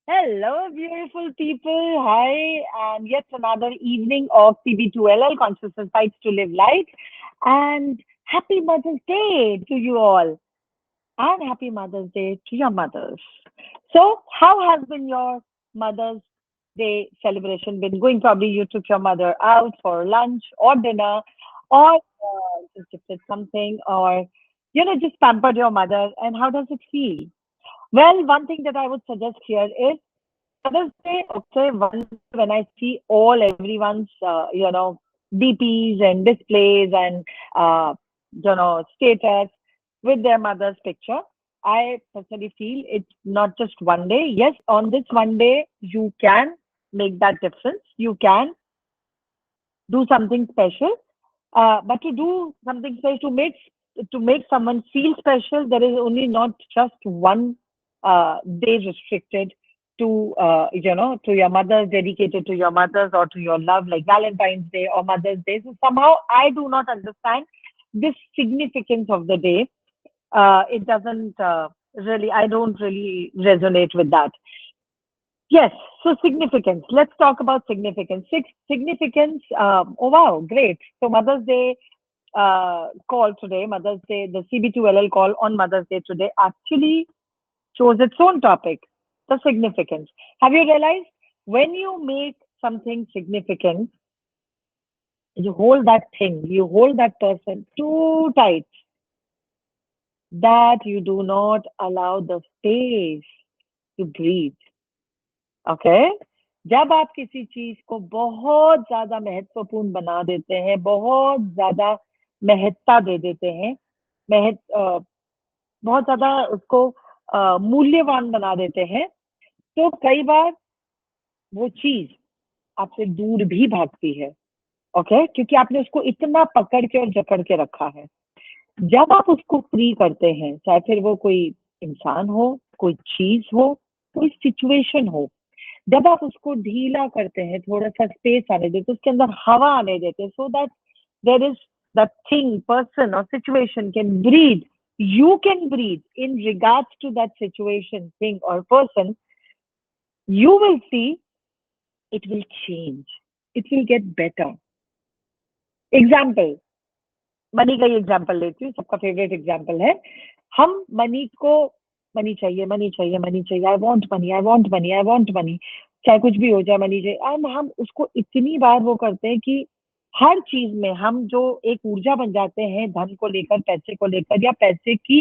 Hello, beautiful people. Hi, and yet another evening of CB2LL, Consciousness Bites to Live Light. And happy Mother's Day to you all. And happy Mother's Day to your mothers. So, how has been your Mother's Day celebration been going? Probably you took your mother out for lunch or dinner, or just gifted something, or just pampered your mother. And how does it feel? Well, one thing that I would suggest here is Mother's Day, okay, one day when I see all everyone's, DPs and displays and, status with their mother's picture, I personally feel it's not just one day. Yes, on this one day, you can make that difference. You can do something special. But to do something special, to make someone feel special, there is only not just one day restricted to your mothers, dedicated to your mothers or to your love, like Valentine's Day or Mother's Day. So somehow I do not understand this significance of the day. It doesn't really, I don't really resonate with that. Yes, so significance. Let's talk about significance. Significance. Oh wow, great. So Mother's Day call today, Mother's Day, the CB2LL call on Mother's Day today actually chose its own topic, the significance. Have you realized when you make something significant, you hold that thing, you hold that person too tight that you do not allow the space to breathe. Okay, जब आप किसी चीज को बहुत ज्यादा महत्वपूर्ण बना देते हैं, बहुत ज्यादा महत्ता दे देते हैं, बहुत ज्यादा उसको मूल्यवान बना देते हैं, तो कई बार वो चीज आपसे दूर भी भागती है। ओके, क्योंकि आपने उसको इतना पकड़ के और जकड़ के रखा है। जब आप उसको फ्री करते हैं, चाहे फिर वो कोई इंसान हो, कोई चीज हो, कोई सिचुएशन हो, जब आप उसको ढीला करते हैं, थोड़ा-सा स्पेस आने देते, उसके अंदर हवा आने देते, so that there is that thing, person और situation can breathe, you can breathe in regards to that situation, thing or person, you will see it will change. It will get better. Example, money का ही example लेती हूँ, सबका favourite example है। हम money को money चाहिए, money चाहिए, money चाहिए, I want money, I want money, I want money, चाहे कुछ भी हो जाए मनी चाहिए। एंड हम उसको इतनी बार वो करते हैं कि हर चीज में हम जो एक ऊर्जा बन जाते हैं, धन को लेकर, पैसे को लेकर या पैसे की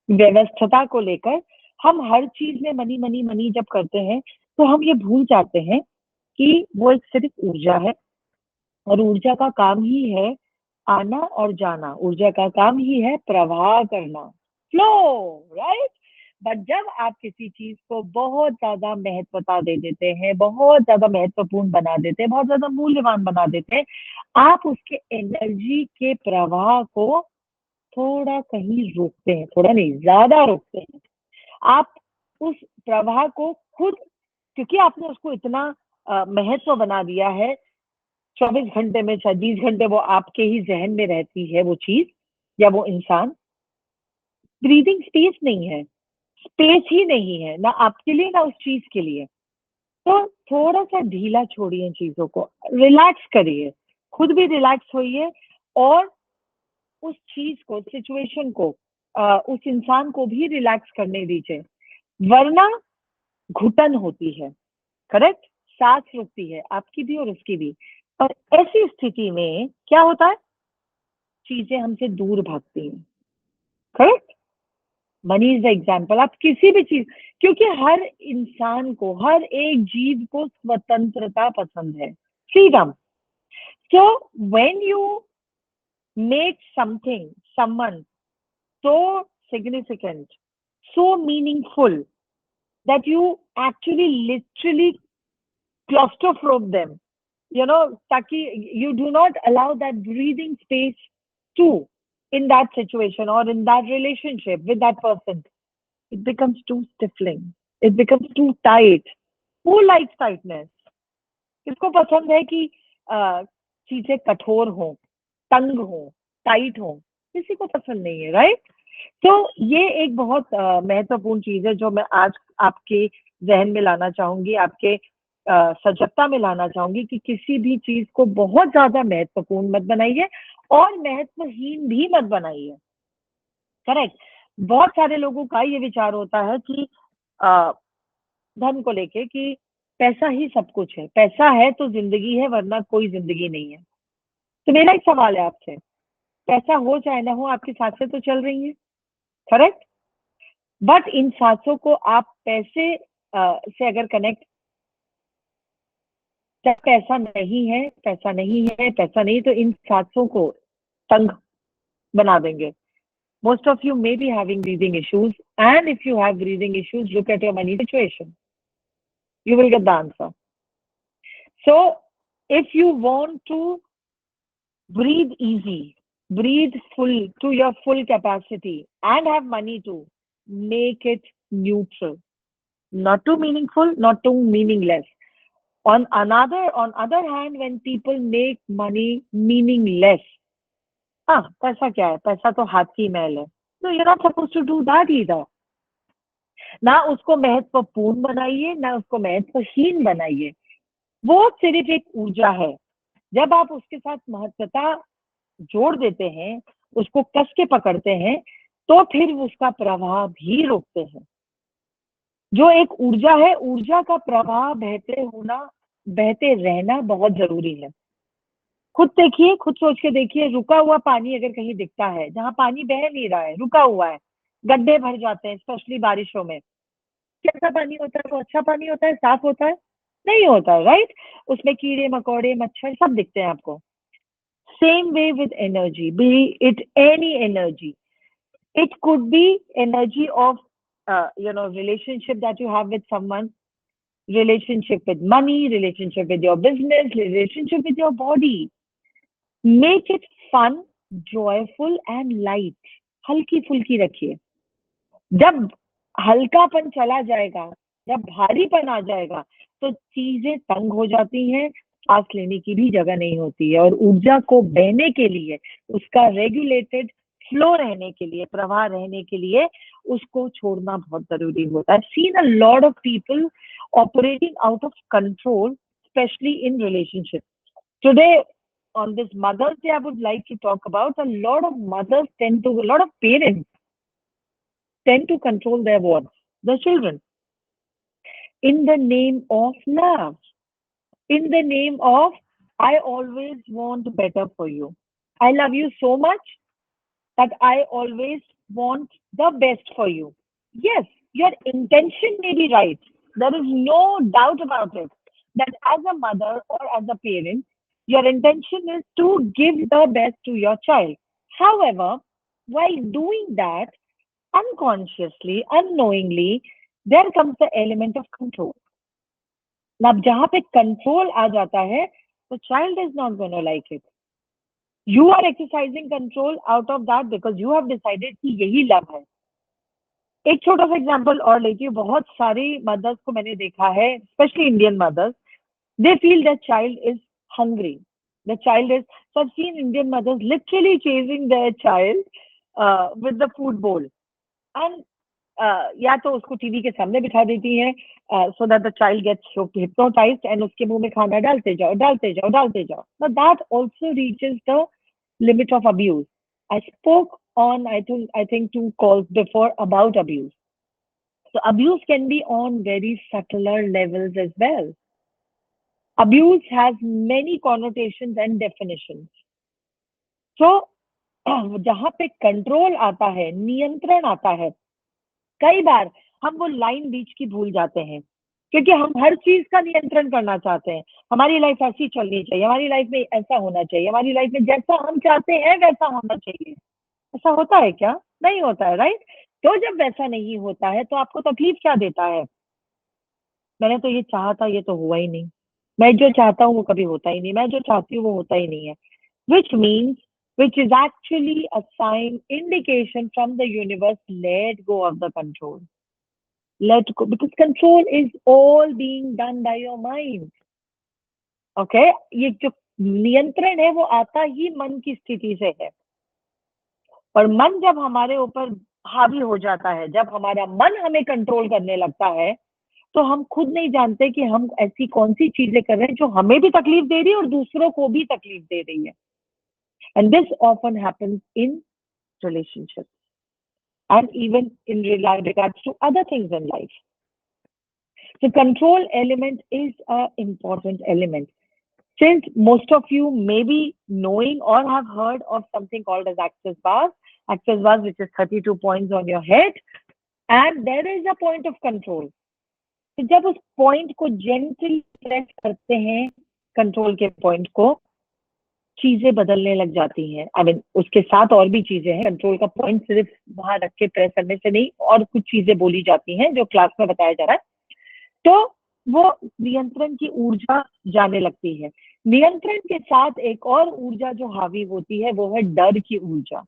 व्यवस्था को लेकर, हम हर चीज में मनी मनी मनी जब करते हैं, तो हम ये भूल जाते हैं कि वो एक सिर्फ ऊर्जा है, और ऊर्जा का काम ही है आना और जाना, ऊर्जा का काम ही है प्रवाह करना, फ्लो, राइट। बट जब आप किसी चीज को बहुत ज्यादा महत्वता दे देते हैं, बहुत ज्यादा महत्वपूर्ण बना देते हैं, बहुत ज्यादा मूल्यवान बना देते हैं, आप उसके एनर्जी के प्रवाह को थोड़ा कहीं रोकते हैं, थोड़ा नहीं ज्यादा रोकते हैं। आप उस प्रवाह को खुद, क्योंकि आपने उसको इतना महत्व बना दिया है, 24 घंटे में शायद 20 घंटे वो आपके ही जहन में रहती है वो चीज या वो इंसान। ब्रीदिंग स्पेस नहीं है, स्पेस ही नहीं है, ना आपके लिए ना उस चीज के लिए। तो थोड़ा सा ढीला छोड़िए चीजों को, रिलैक्स करिए, खुद भी रिलैक्स होइए, और उस चीज को, सिचुएशन को, उस इंसान को भी रिलैक्स करने दीजिए, वरना घुटन होती है। करेक्ट, सांस रुकती है, आपकी भी और उसकी भी। और ऐसी स्थिति में क्या होता है, चीजें हमसे दूर भागती हैं। Correct, money is the example. आप किसी भी चीज, क्योंकि हर इंसान को, हर एक जीव को स्वतंत्रता पसंद है, freedom. So when you make something, someone so significant, so meaningful, that you actually literally claustrophobe them, taki you do not allow that breathing space too in that situation or in that relationship with that person, it becomes too stifling, it becomes too tight. Who likes tightness? किसको पसंद है कि चीजें कठोर हो, तंग हो, tight हो? किसी को पसंद नहीं है, राइट? तो ये एक बहुत महत्वपूर्ण चीज है जो मैं आज आपके जहन में लाना चाहूंगी, आपके सजगता में लाना चाहूंगी कि किसी भी चीज को बहुत ज्यादा महत्वपूर्ण मत बनाइए और महत्वहीन भी मत बनाइए। करेक्ट। बहुत सारे लोगों का ये विचार होता है कि अ, धन को लेके कि पैसा ही सब कुछ है, पैसा है तो जिंदगी है, वरना कोई जिंदगी नहीं है। तो मेरा एक सवाल है आपसे, पैसा हो चाहे ना हो, आपकी सांसें तो चल रही हैं, करेक्ट? बट इन सांसों को आप पैसे से अगर कनेक्ट, जब पैसा नहीं है, पैसा नहीं है, पैसा नहीं, तो इन सांसों को तंग बना देंगे। Most of you may be having breathing issues, and if you have breathing issues, look at your money situation. You will get the answer. So, if you want to breathe easy, breathe full to your full capacity, and have money too, make it neutral, not too meaningful, not too meaningless. On other hand, when people make money meaningless, हाँ, पैसा क्या है? पैसा तो हाथ की मैल है. No, you're not supposed to do that either. ना उसको महत्वपूर्ण बनाइए, ना उसको महत्वहीन बनाइए. वो सिर्फ एक ऊर्जा है. जब आप उसके साथ महत्वता जोड़ देते हैं, उसको कस के पकड़ते हैं, तो फिर उसका प्रवाह भी रोकते हैं. जो एक ऊर्जा है, ऊर्जा का प्रवाह बहते रहना बहुत जरूरी है. खुद देखिए, खुद सोच के देखिए, रुका हुआ पानी अगर कहीं दिखता है, जहाँ पानी बह नहीं रहा है, रुका हुआ है, गड्ढे भर जाते हैं, स्पेशली बारिशों में. कैसा पानी होता है वो? अच्छा पानी होता है? साफ होता है? नहीं होता है, राइट? उसमें कीड़े मकोड़े मच्छर सब दिखते हैं आपको. Same way with energy, B it any energy. It could be energy of relationship that you have with someone, relationship with money, relationship with your business, relationship with your body. Make it fun, joyful and light. हल्की फुल्की रखिए. जब हल्कापन चला जाएगा, जब भारीपन आ जाएगा, तो चीजें तंग हो जाती हैं, सांस लेने की भी जगह नहीं होती है. और ऊर्जा को बहने के लिए, उसका रेगुलेटेड फ्लो रहने के लिए, प्रवाह रहने के लिए, उसको छोड़ना बहुत जरूरी होता है. Seen a lot of people operating out of control, specially in relationship. Today on this Mother's Day, I would like to talk about a lot of mothers a lot of parents tend to control their what? The children. In the name of love. In the name of, I always want better for you. I love you so much that I always want the best for you. Yes, your intention may be right. There is no doubt about it. That as a mother or as a parent, your intention is to give the best to your child. However, while doing that, unconsciously, unknowingly, there comes the element of control. अब जहां पे control आ जाता है, तो child is not gonna like it. You are exercising control out of that because you have decided कि यही love है. एक छोटा सा एग्जांपल और लेती हूँ. बहुत सारी मदर्स को मैंने देखा है, specially Indian mothers, they feel their child is hungry. The child is, so I've seen Indian mothers literally chasing their child with the food bowl. And या तो उसको टीवी के सामने बिठा देती हैं so that the child gets hypnotized and उसके मुंह में खाना डालते जाओ, डालते जाओ, डालते जाओ. But that also reaches the limit of abuse. I spoke on, I think 2 calls before about abuse. So abuse can be on very subtler levels as well. Abuse has many connotations and definitions. So, जहां पे control आता है, नियंत्रण आता है, कई बार हम वो लाइन बीच की भूल जाते हैं, क्योंकि हम हर चीज का नियंत्रण करना चाहते हैं. हमारी लाइफ ऐसी चलनी चाहिए, हमारी लाइफ में ऐसा होना चाहिए, हमारी लाइफ में जैसा हम चाहते हैं वैसा होना चाहिए. ऐसा होता है क्या? नहीं होता है, राइट? तो जब वैसा नहीं होता है, तो आपको तकलीफ क्या देता है? मैंने तो ये चाहा था, ये तो हुआ ही नहीं. मैं जो चाहता हूँ वो कभी होता ही नहीं. मैं जो चाहती हूँ वो होता ही नहीं है. Which means, which is actually a sign, indication from the universe, let go of the control. Let go, because control is all being done by your mind. Okay? ये जो नियंत्रण है वो आता ही मन की स्थिति से है. और मन जब हमारे ऊपर हावी हो जाता है, जब हमारा मन हमें कंट्रोल करने लगता है, तो हम खुद नहीं जानते कि हम ऐसी कौन सी चीजें कर रहे हैं जो हमें भी तकलीफ दे रही है और दूसरों को भी तकलीफ दे रही है. And this often happens in relationships and even in regards to other things in life. The control element is an important element. Since most of you may be knowing or have heard of something called as access bars which is 32 points on your head, and there is a point of control. तो जब उस point को gently press करते हैं, control के point को, चीजें बदलने लग जाती हैं. आई मीन उसके साथ और भी चीजें हैं. कंट्रोल का पॉइंट सिर्फ वहां रख के प्रेस करने से नहीं, और कुछ चीजें बोली जाती हैं जो क्लास में बताया जा रहा है. तो वो नियंत्रण की ऊर्जा जाने लगती है. नियंत्रण के साथ एक और ऊर्जा जो हावी होती है वो है डर की ऊर्जा,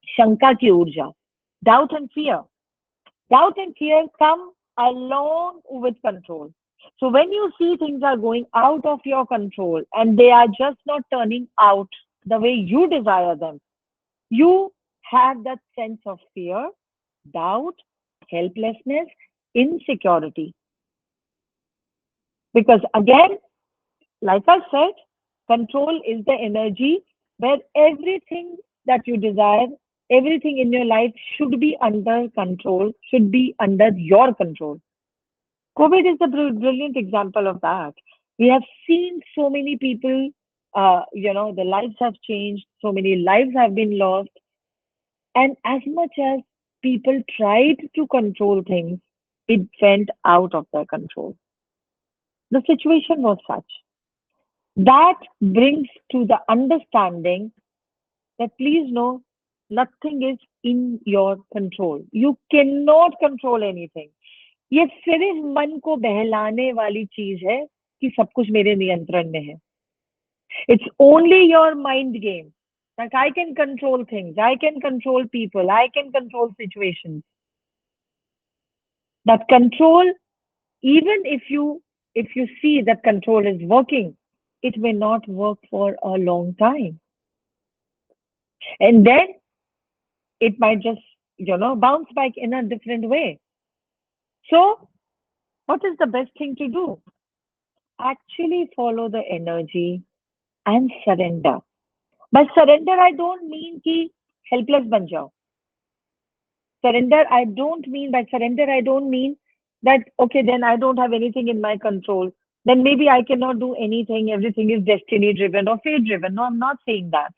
शंका की ऊर्जा. Doubt and fear. Doubt and fear come along with control. So when you see things are going out of your control and they are just not turning out the way you desire them, you have that sense of fear, doubt, helplessness, insecurity. Because again, like I said, control is the energy where everything that you desire, everything in your life should be under control, should be under your control. COVID is a brilliant example of that. We have seen so many people, the lives have changed, so many lives have been lost. And as much as people tried to control things, it went out of their control. The situation was such. That brings to the understanding that please know, nothing is in your control. You cannot control anything. ये सिर्फ मन को बहलाने वाली चीज है कि सब कुछ मेरे नियंत्रण में है. It's only your mind game. Like I can control things, I can control people, I can control situations. That control, even if you see that control is working, it may not work for a long time. And then it might just, bounce back in a different way. So, what is the best thing to do? Actually follow the energy and surrender. By surrender, I don't mean कि helpless बन जाओ. Surrender, I don't mean that, okay, then I don't have anything in my control. Then maybe I cannot do anything. Everything is destiny driven or fate driven. No, I'm not saying that.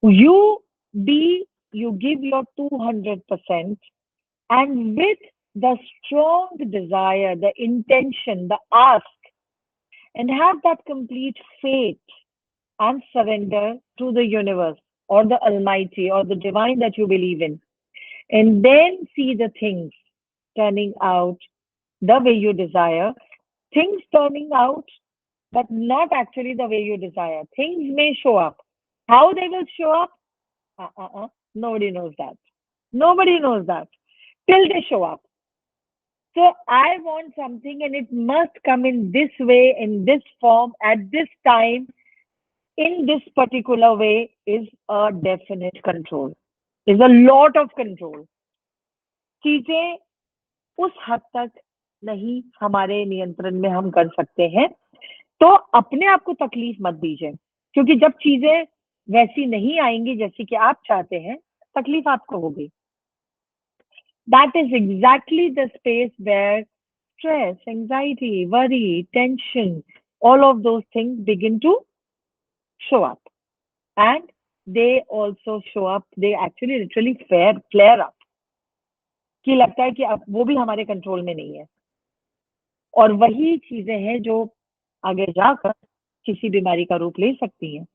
You give your 200%, and with the strong desire, the intention, the ask, and have that complete faith and surrender to the universe or the Almighty or the divine that you believe in. And then see the things turning out the way you desire. Things turning out, but not actually the way you desire. Things may show up. How they will show up? Nobody knows that. Nobody knows that till they show up. So I want something and it must come in this way, in this form, at this time, in this particular way is a definite control. Is a lot of control. चीजें उस हद तक नहीं हमारे नियंत्रण में हम कर सकते हैं, तो अपने आप को तकलीफ मत दीजिए, क्योंकि जब चीजें वैसी नहीं आएंगी जैसी कि आप चाहते हैं, तकलीफ आपको होगी. That is exactly the space where stress, anxiety, worry, tension, all of those things begin to show up. And they also show up, they actually literally flare up. कि लगता है कि अब वो भी हमारे कंट्रोल में नहीं है. और वही चीजें हैं जो आगे जाकर किसी बीमारी का रूप ले सकती हैं.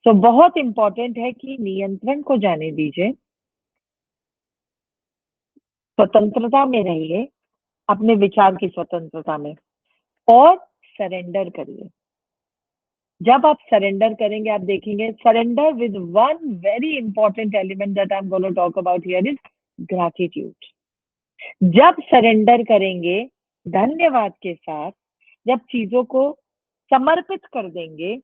तो बहुत इंपॉर्टेंट है कि नियंत्रण को जाने दीजिए, स्वतंत्रता में रहिए, अपने विचार की स्वतंत्रता में, और सरेंडर करिए. जब आप सरेंडर करेंगे, आप देखेंगे, surrender with one very important element that I am gonna talk about here is gratitude. जब सरेंडर करेंगे धन्यवाद के साथ, जब चीजों को समर्पित कर देंगे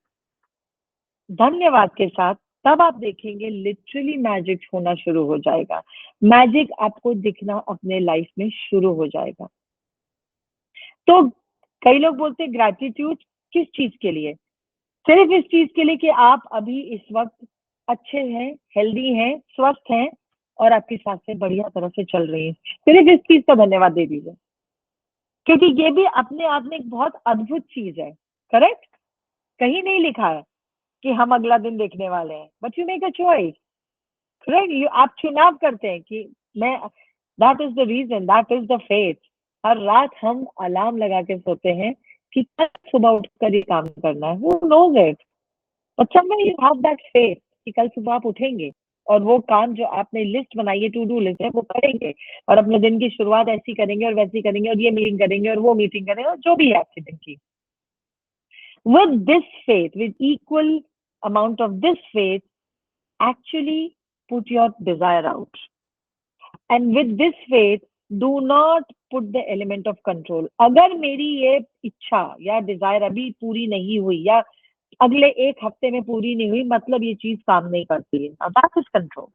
धन्यवाद के साथ, तब आप देखेंगे लिटरली मैजिक होना शुरू हो जाएगा. मैजिक आपको दिखना अपने लाइफ में शुरू हो जाएगा. तो कई लोग बोलते हैं ग्रैटिट्यूड किस चीज के लिए? सिर्फ इस चीज के लिए कि आप अभी इस वक्त अच्छे हैं, हेल्दी हैं, स्वस्थ हैं और आपकी सांसें बढ़िया तरह से चल रही हैं। सिर्फ इस चीज का धन्यवाद दे दीजिए, क्योंकि ये भी अपने आप में एक बहुत अद्भुत चीज है। करेक्ट? कहीं नहीं लिखा है कि हम अगला दिन देखने वाले हैं, but you make a choice. Correct? You आप चुनाव करते हैं कि मैं, that is the reason, that is the faith. हर रात हम अलार्म लगा के सोते हैं कि कल सुबह उठकर ये काम करना है। Who knows it? But somewhere you have that faith कि कल सुबह आप उठेंगे और वो काम जो आपने लिस्ट बनाई है, टू डू लिस्ट है, वो करेंगे और अपने दिन की शुरुआत ऐसी करेंगे और वैसी करेंगे और ये मीटिंग करेंगे और वो मीटिंग करेंगे और जो भी है आपके दिन की। With this faith, with equal amount of this faith, actually put your desire out. And with this faith, do not put the element of control. अगर मेरी ये इच्छा या डिजायर अभी पूरी नहीं हुई या अगले एक हफ्ते में पूरी नहीं हुई, मतलब ये चीज काम नहीं करती है। That is control.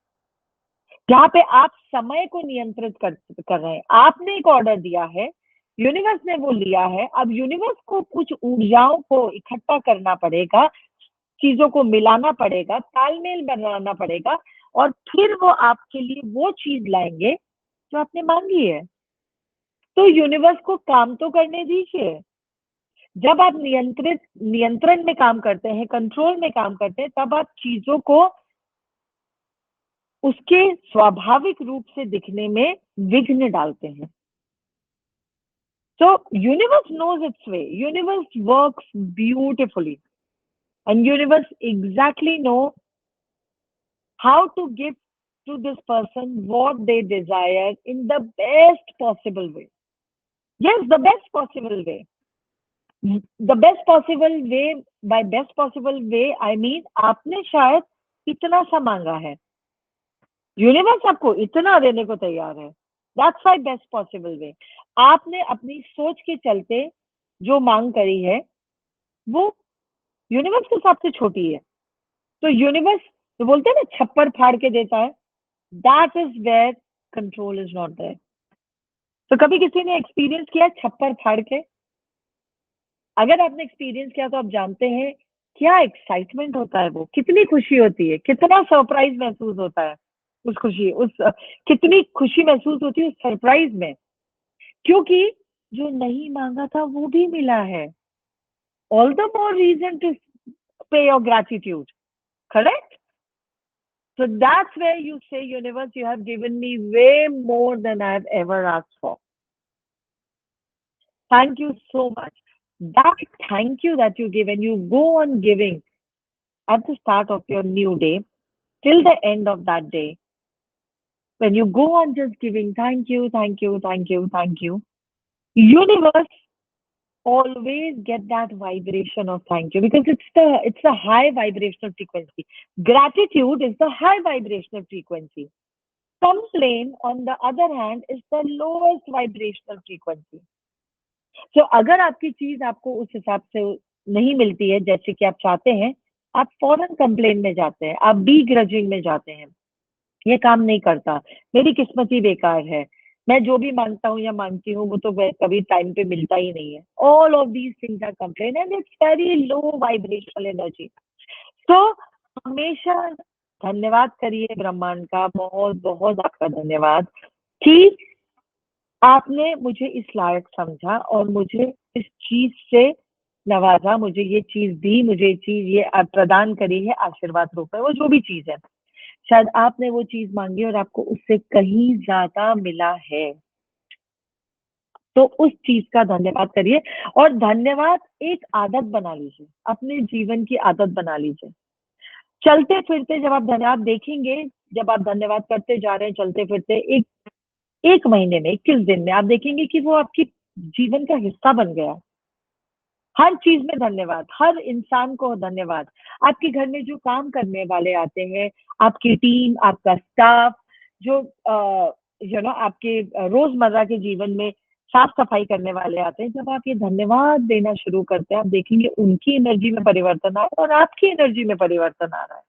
जहाँ पे आप समय को नियंत्रित कर रहे हैं, आपने एक ऑर्डर दिया है, यूनिवर्स ने वो लिया है, अब यूनिवर्स को कुछ ऊर्जाओं को इकट्ठा करना पड़ेगा, चीजों को मिलाना पड़ेगा, तालमेल बनाना पड़ेगा और फिर वो आपके लिए वो चीज लाएंगे जो आपने मांगी है। तो यूनिवर्स को काम तो करने दीजिए। जब आप नियंत्रण में काम करते हैं, कंट्रोल में काम करते हैं, तब आप चीजों को उसके स्वाभाविक रूप से दिखने में विघ्न डालते हैं। So universe knows its way. Universe works beautifully, and universe exactly know how to give to this person what they desire in the best possible way. Yes, the best possible way. The best possible way, by best possible way, I mean आपने शायद इतना सा मांगा है, universe आपको इतना देने को तैयार है। That's why best possible way. आपने अपनी सोच के चलते जो मांग करी है वो यूनिवर्स के हिसाब से छोटी है। तो यूनिवर्स तो बोलते हैं ना, छप्पर फाड़ के देता है। That is where control is not there. तो कभी किसी ने एक्सपीरियंस किया छप्पर फाड़ के? अगर आपने एक्सपीरियंस किया तो आप जानते हैं क्या एक्साइटमेंट होता है, वो कितनी खुशी होती है, कितना सरप्राइज महसूस होता है उस खुशी उस कितनी खुशी महसूस होती है उस सरप्राइज में, क्योंकि जो नहीं मांगा था वो भी मिला है। All the more reason to pay your gratitude. Correct? So that's where you say, universe, you have given me way more than I have ever asked for. Thank you so much. That thank you that you give, and you go on giving at the start of your new day till the end of that day. When you go on just giving, thank you, thank you, thank you, thank you, universe always get that vibration of thank you, because it's the high vibrational frequency. Gratitude is the high vibrational frequency. Complaint, on the other hand, is the lowest vibrational frequency. So अगर आपकी चीज आपको उस हिसाब से नहीं मिलती है जैसे कि आप चाहते हैं, आप फौरन कंप्लेन में जाते हैं, आप बी ग्रजिंग में जाते हैं, ये काम नहीं करता, मेरी किस्मत ही बेकार है, मैं जो भी मांगता हूँ या मांगती हूँ वो तो कभी टाइम पे मिलता ही नहीं है। All of these things are complain and it's very low vibrational energy. तो हमेशा धन्यवाद करिए ब्रह्मांड का, बहुत बहुत आपका धन्यवाद कि आपने मुझे इस लायक समझा और मुझे इस चीज से नवाजा, मुझे ये चीज दी, मुझे ये चीज ये प्रदान करी है आशीर्वाद रूप में, वो जो भी चीज है। शायद आपने वो चीज मांगी और आपको उससे कहीं ज्यादा मिला है, तो उस चीज का धन्यवाद करिए। और धन्यवाद एक आदत बना लीजिए, अपने जीवन की आदत बना लीजिए। चलते फिरते जब आप धन्यवाद देखेंगे, जब आप धन्यवाद करते जा रहे हैं चलते फिरते, एक महीने में 21 दिन में आप देखेंगे कि वो आपकी जीवन का हिस्सा बन गया। हर चीज में धन्यवाद, हर इंसान को धन्यवाद। आपके घर में जो काम करने वाले आते हैं, आपकी टीम, आपका स्टाफ, जो आपके रोजमर्रा के जीवन में साफ सफाई करने वाले आते हैं, जब आप ये धन्यवाद देना शुरू करते हैं, आप देखेंगे उनकी एनर्जी में परिवर्तन आ रहा है और आपकी एनर्जी में परिवर्तन आ रहा है।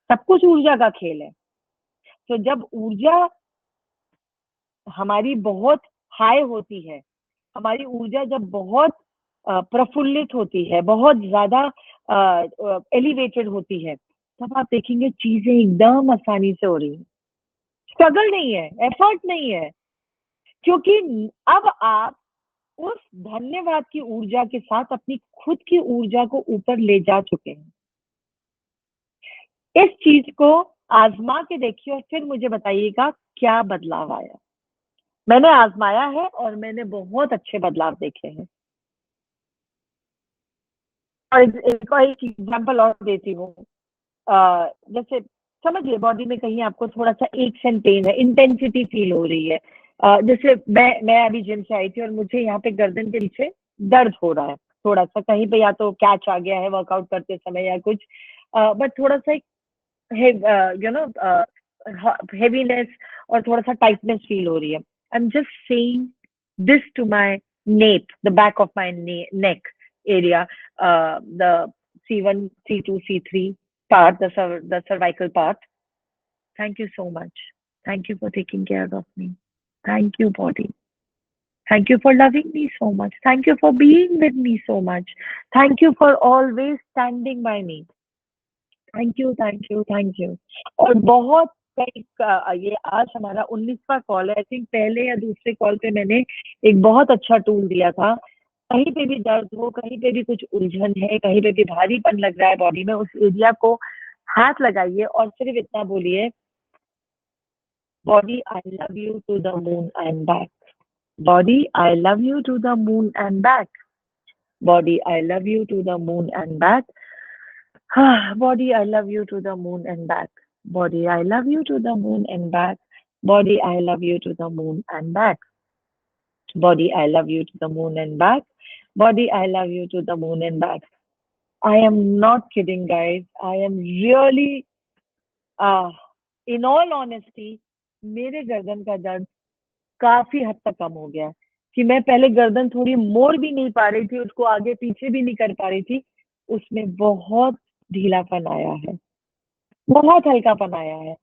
सब कुछ ऊर्जा का खेल है। तो जब ऊर्जा हमारी बहुत हाई होती है, हमारी ऊर्जा जब बहुत प्रफुल्लित होती है, बहुत ज्यादा एलिवेटेड होती है, तब आप देखेंगे चीजें एकदम आसानी से हो रही हैं। स्ट्रगल नहीं है, एफर्ट नहीं है, क्योंकि अब आप उस धन्यवाद की ऊर्जा के साथ अपनी खुद की ऊर्जा को ऊपर ले जा चुके हैं। इस चीज को आजमा के देखिए और फिर मुझे बताइएगा क्या बदलाव आया। मैंने आजमाया है और मैंने बहुत अच्छे बदलाव देखे हैं। और एक और एक एग्जाम्पल और देती हूँ। जैसे समझिए बॉडी में कहीं आपको थोड़ा सा एक्स एंड पेन है, इंटेंसिटी फील हो रही है। जैसे मैं अभी जिम से आई थी और मुझे यहाँ पे गर्दन के पीछे दर्द हो रहा है थोड़ा सा, कहीं पे या तो कैच आ गया है वर्कआउट करते समय या कुछ, बट थोड़ा सा यू नो हेवीनेस और थोड़ा सा टाइटनेस फील हो रही है। I am just saying this to my nape, the back of my neck area, the C1, C2, C3 part, the cervical part. Thank you so much. Thank you for taking care of me. Thank you, body. Thank you for loving me so much. Thank you for being with me so much. Thank you for always standing by me. Thank you, thank you, thank you. और बहुत कई ये आज हमारा 19वां call है। I think पहले या दूसरे कॉल पे मैंने एक बहुत अच्छा टूल दिया था। कहीं पे भी दर्द हो, कहीं पे भी कुछ उलझन है, कहीं पे भी भारीपन लग रहा है बॉडी में, उस एरिया को हाथ लगाइए और सिर्फ इतना बोलिए, body I love you to the moon and back. Body I love you to the moon and back. Body I love you to the moon and back. Body, I love you to the moon and back. Body, I love you to the moon and back. Body, I love you to the moon and back. Body, I love you to the moon and back. Body, I love you to the moon and back. I am not kidding, guys. I am really, uh, in all honesty, मेरे गर्दन का दर्द काफी हद तक कम हो गया है। कि मैं पहले गर्दन थोड़ी मोड़ भी नहीं पा रही थी, उसको आगे पीछे भी नहीं कर पा रही थी, उसमें बहुत ढीलापन आया है, बहुत हल्कापन आया है।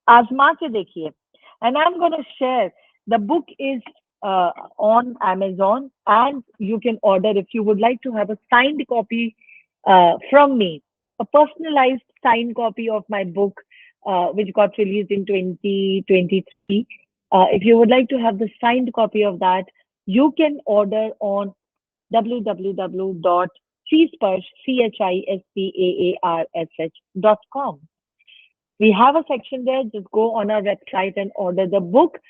आजमा के देखिए। And I am gonna share the book is on Amazon, and you can order if you would like to have a signed copy from me, a personalized signed copy of my book, which got released in 2023. If you would like to have the signed copy of that, you can order on www.csparsh.com. We have a section there. Just go on our website and order the book.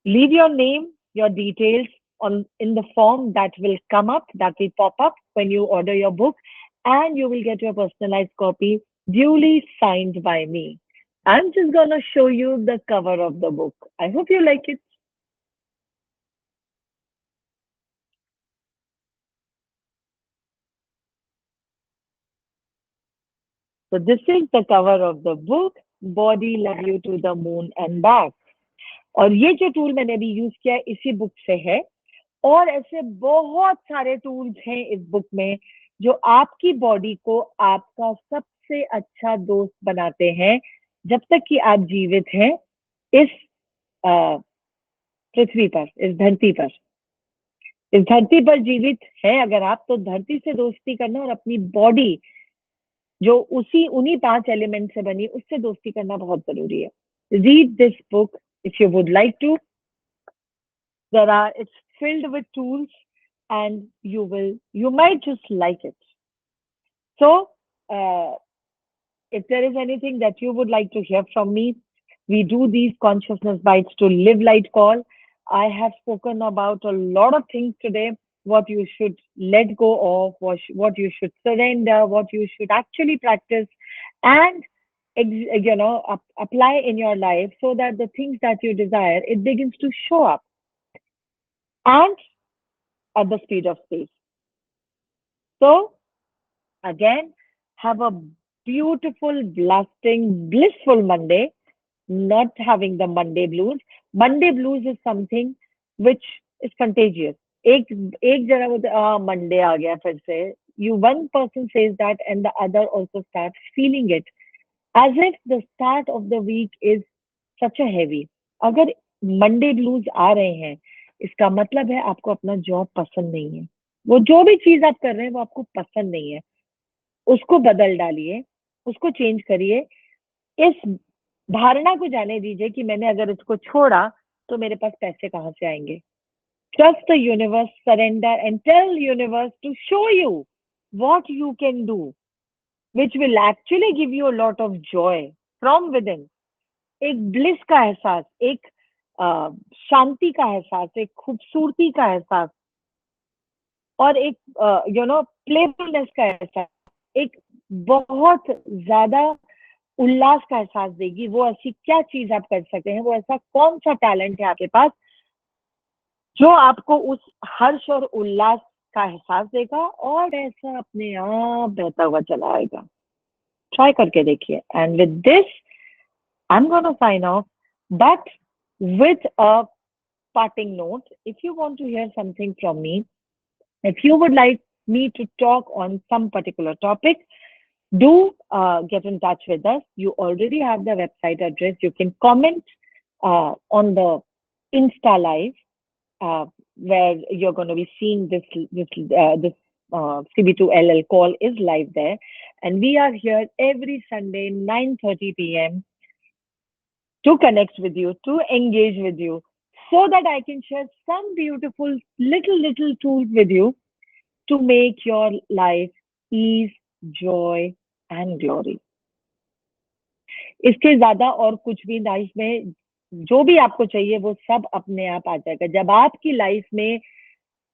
Leave your name, your details on in the form that will come up, that will pop up when you order your book, and you will get your personalized copy duly signed by me. I'm just gonna show you the cover of the book. I hope you like it. So this is the cover of the book, Body Love You to the Moon and Back. और ये जो tool मैंने अभी use किया है इसी book से है, और ऐसे बहुत सारे टूल्स हैं इस बुक में जो आपकी बॉडी को आपका सबसे अच्छा दोस्त बनाते हैं जब तक कि आप जीवित हैं इस पृथ्वी पर, इस धरती पर। इस धरती पर जीवित है अगर आप, तो धरती से दोस्ती करना और अपनी बॉडी जो उसी उन्हीं 5 एलिमेंट से बनी उससे दोस्ती करना बहुत जरूरी है। Read this book if you would like to. It's filled with tools, and you might just like it. So, if there is anything that you would like to hear from me, we do these consciousness bites to live light call. I have spoken about a lot of things today, what you should let go of, what you should surrender, what you should actually practice and apply in your life so that the things that you desire, it begins to show up and at the speed of space. So, again, have a beautiful, blasting, blissful Monday, not having the Monday blues. Monday blues is something which is contagious. एक एक जना बोलते Monday आ गया फिर से, you one person says that and the other also starts feeling it as if the start of the week is such a heavy. अगर Monday blues आ रहे हैं इसका मतलब है आपको अपना जॉब पसंद नहीं है। वो जो भी चीज आप कर रहे हैं वो आपको पसंद नहीं है। उसको बदल डालिए, उसको चेंज करिए। इस धारणा को जाने दीजिए कि मैंने अगर इसको छोड़ा तो मेरे पास पैसे कहाँ से आएंगे। Trust the universe, surrender, and tell universe to show you what you can do, which will actually give you a lot of joy from within. एक ब्लिस का एहसास, एक शांति का एहसास, एक खूबसूरती का एहसास और एक प्लेफुलनेस का एहसास, एक बहुत ज्यादा उल्लास का एहसास देगी। वो ऐसी क्या चीज आप कर सकते हैं, वो ऐसा कौन सा टैलेंट है आपके पास जो आपको उस हर्ष और उल्लास का एहसास देगा और ऐसा अपने आप बहता हुआ चला आएगा। ट्राई करके देखिए। And with this I am gonna sign off, but with a parting note. If you want to hear something from me, if you would like me to talk on some particular topic, do get in touch with us. You already have the website address. You can comment on the Insta Live, where you're going to be seeing this CB2LL call is live there, and we are here every Sunday 9:30 p.m. to connect with you, to engage with you, so that I can share some beautiful little tools with you to make your life ease, joy, and glory. इसके ज्यादा और कुछ भी life में जो भी आपको चाहिए वो सब अपने आप आ जाएगा। जब आपकी लाइफ में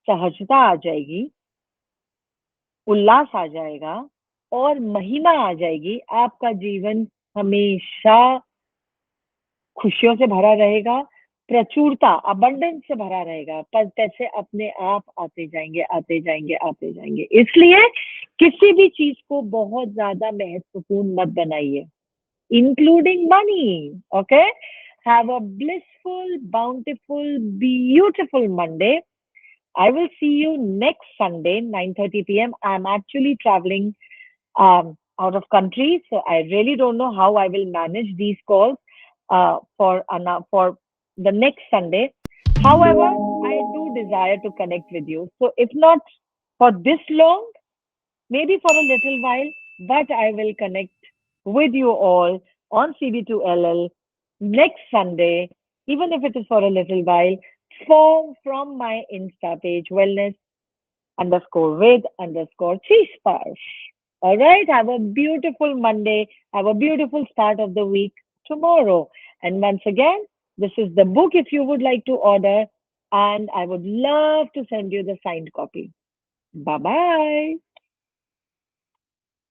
सहजता आ जाएगी, उल्लास आ जाएगा और महिमा आ जाएगी, आपका जीवन हमेशा खुशियों से भरा रहेगा, प्रचुरता, अबंडेंस से भरा रहेगा। पर पैसे अपने आप आते जाएंगे, आते जाएंगे, आते जाएंगे। इसलिए किसी भी चीज को बहुत ज्यादा महत्वपूर्ण मत बनाइए, including money. Okay? Have a blissful, bountiful, beautiful Monday. I will see you next Sunday, 9:30 p.m. I'm actually traveling out of country, so I really don't know how I will manage these calls for the next Sunday. However, I do desire to connect with you. So if not for this long, maybe for a little while, but I will connect with you all on CB2LL next Sunday, even if it is for a little while, from my Insta page, wellness underscore with underscore cheese. All right. Have a beautiful Monday. Have a beautiful start of the week tomorrow. And once again, this is the book if you would like to order, and I would love to send you the signed copy. Bye bye.